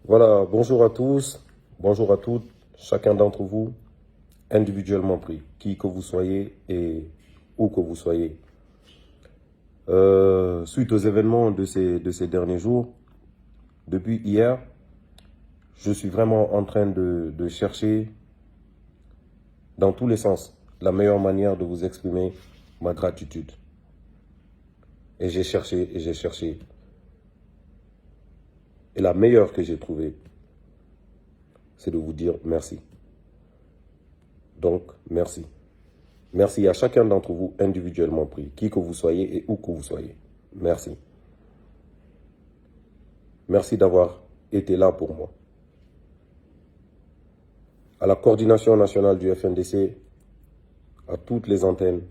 Voilà, bonjour à tous, bonjour à toutes, chacun d'entre vous, individuellement pris, qui que vous soyez et où que vous soyez. Suite aux événements de ces derniers jours, depuis hier, je suis vraiment en train de chercher dans tous les sens la meilleure manière de vous exprimer ma gratitude. Et j'ai cherché, et j'ai cherché. Et la meilleure que j'ai trouvée, c'est de vous dire merci. Donc, merci. Merci à chacun d'entre vous individuellement pris, qui que vous soyez et où que vous soyez. Merci. Merci d'avoir été là pour moi. À la coordination nationale du FNDC, à toutes les antennes,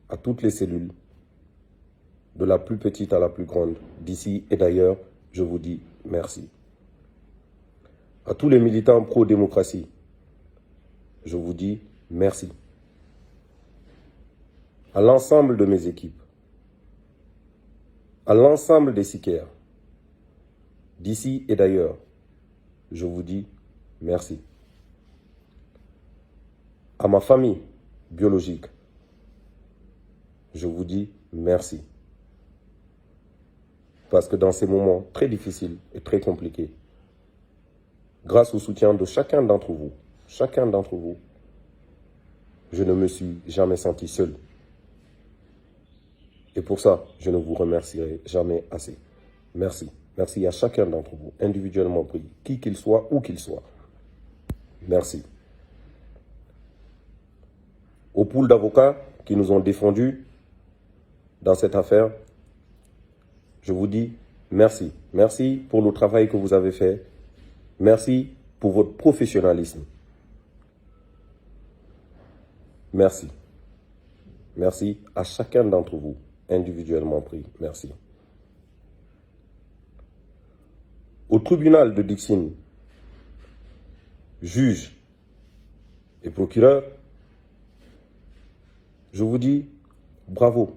à toutes les cellules, de la plus petite à la plus grande, d'ici et d'ailleurs, je vous dis merci. À tous les militants pro-démocratie, je vous dis merci. À l'ensemble de mes équipes, à l'ensemble des sicaires, d'ici et d'ailleurs, je vous dis merci. À ma famille biologique, je vous dis merci. Parce que dans ces moments très difficiles et très compliqués, grâce au soutien de chacun d'entre vous, je ne me suis jamais senti seul. Et pour ça, je ne vous remercierai jamais assez. Merci. Merci à chacun d'entre vous, individuellement pris, qui qu'il soit, où qu'il soit. Merci. Aux pools d'avocats qui nous ont défendus dans cette affaire, je vous dis merci. Merci pour le travail que vous avez fait. Merci pour votre professionnalisme. Merci. Merci à chacun d'entre vous, individuellement pris. Merci. Au tribunal de Dixine, juge et procureur, je vous dis bravo.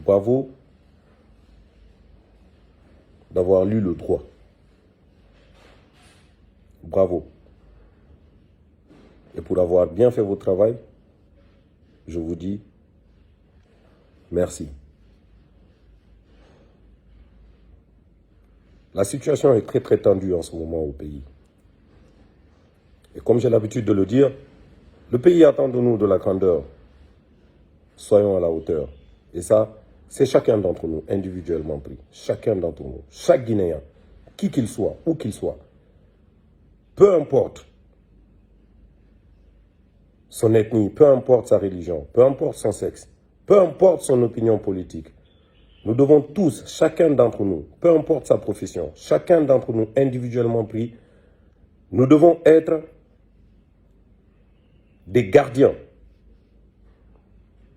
Bravo d'avoir lu le droit. Bravo. Et pour avoir bien fait votre travail, je vous dis merci. La situation est très tendue en ce moment au pays. Et comme j'ai l'habitude de le dire, le pays attend de nous de la grandeur. Soyons à la hauteur. Et ça, c'est chacun d'entre nous, individuellement pris. Chacun d'entre nous, chaque Guinéen, qui qu'il soit, où qu'il soit, peu importe son ethnie, peu importe sa religion, peu importe son sexe, peu importe son opinion politique, nous devons tous, chacun d'entre nous, peu importe sa profession, chacun d'entre nous individuellement pris, nous devons être des gardiens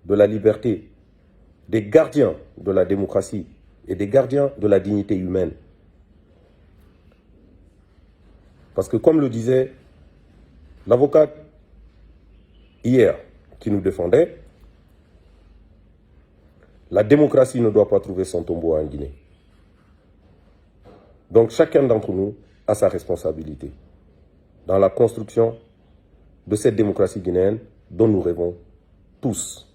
de la liberté, des gardiens de la démocratie et des gardiens de la dignité humaine. Parce que comme le disait l'avocate hier qui nous défendait, la démocratie ne doit pas trouver son tombeau en Guinée. Donc chacun d'entre nous a sa responsabilité dans la construction de cette démocratie guinéenne dont nous rêvons tous.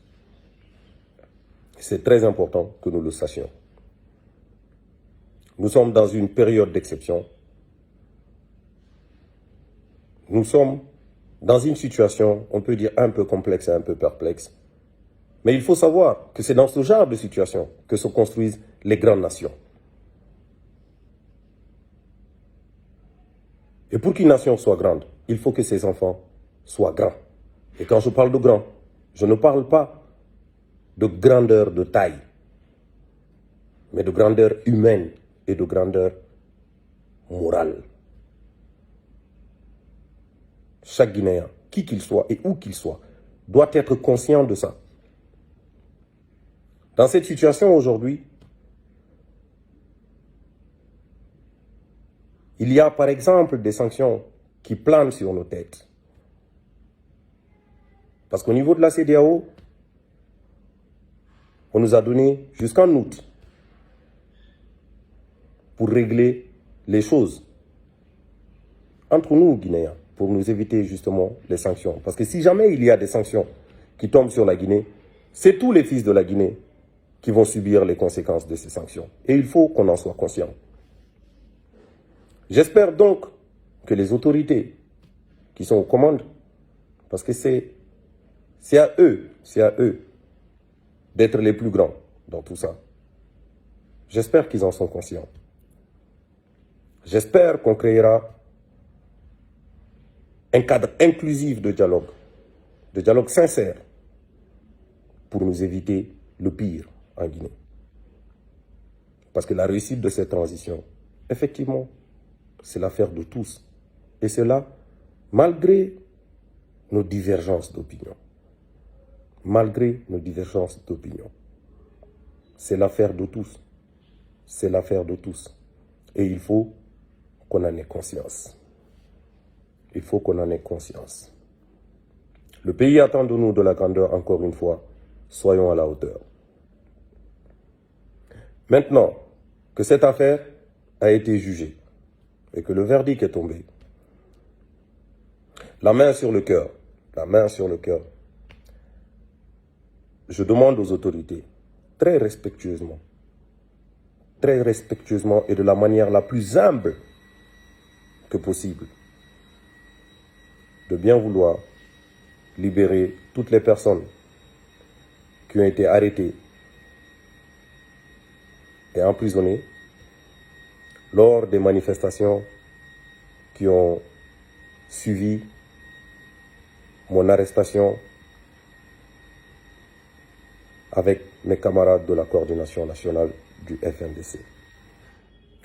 C'est très important que nous le sachions. Nous sommes dans une période d'exception. Nous sommes dans une situation, on peut dire, un peu complexe et un peu perplexe. Mais il faut savoir que c'est dans ce genre de situation que se construisent les grandes nations. Et pour qu'une nation soit grande, il faut que ses enfants soient grands. Et quand je parle de grands, je ne parle pas de grandeur de taille, mais de grandeur humaine et de grandeur morale. Chaque Guinéen, qui qu'il soit et où qu'il soit, doit être conscient de ça. Dans cette situation aujourd'hui, il y a par exemple des sanctions qui planent sur nos têtes. Parce qu'au niveau de la CEDEAO, on nous a donné jusqu'en août pour régler les choses entre nous, Guinéens, pour nous éviter justement les sanctions. Parce que si jamais il y a des sanctions qui tombent sur la Guinée, c'est tous les fils de la Guinée qui vont subir les conséquences de ces sanctions. Et il faut qu'on en soit conscient. J'espère donc que les autorités qui sont aux commandes, parce que c'est à eux d'être les plus grands dans tout ça. J'espère qu'ils en sont conscients. J'espère qu'on créera un cadre inclusif de dialogue sincère, pour nous éviter le pire en Guinée. Parce que la réussite de cette transition, effectivement, c'est l'affaire de tous. Et cela, malgré nos divergences d'opinion. Malgré nos divergences d'opinion. C'est l'affaire de tous. C'est l'affaire de tous. Et il faut qu'on en ait conscience. Il faut qu'on en ait conscience. Le pays attend de nous de la grandeur, encore une fois. Soyons à la hauteur. Maintenant que cette affaire a été jugée et que le verdict est tombé, la main sur le cœur, je demande aux autorités, très respectueusement et de la manière la plus humble que possible, de bien vouloir libérer toutes les personnes qui ont été arrêtées et emprisonnées lors des manifestations qui ont suivi mon arrestation avec mes camarades de la coordination nationale du FNDC.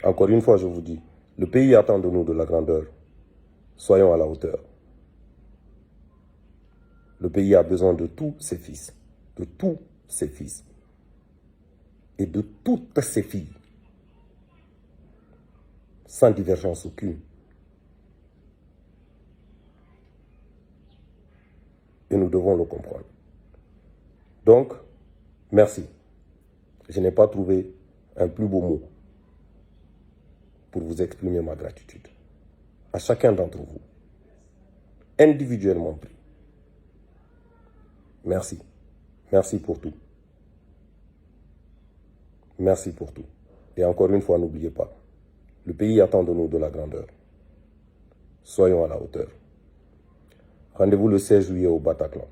Encore une fois, je vous dis, le pays attend de nous de la grandeur. Soyons à la hauteur. Le pays a besoin de tous ses fils, et de toutes ses filles, sans divergence aucune. Et nous devons le comprendre. Donc, merci. Je n'ai pas trouvé un plus beau mot pour vous exprimer ma gratitude. À chacun d'entre vous, individuellement pris. Merci. Merci pour tout. Merci pour tout. Et encore une fois, n'oubliez pas, le pays attend de nous de la grandeur. Soyons à la hauteur. Rendez-vous le 16 juillet au Bataclan.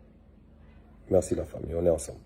Merci la famille, on est ensemble.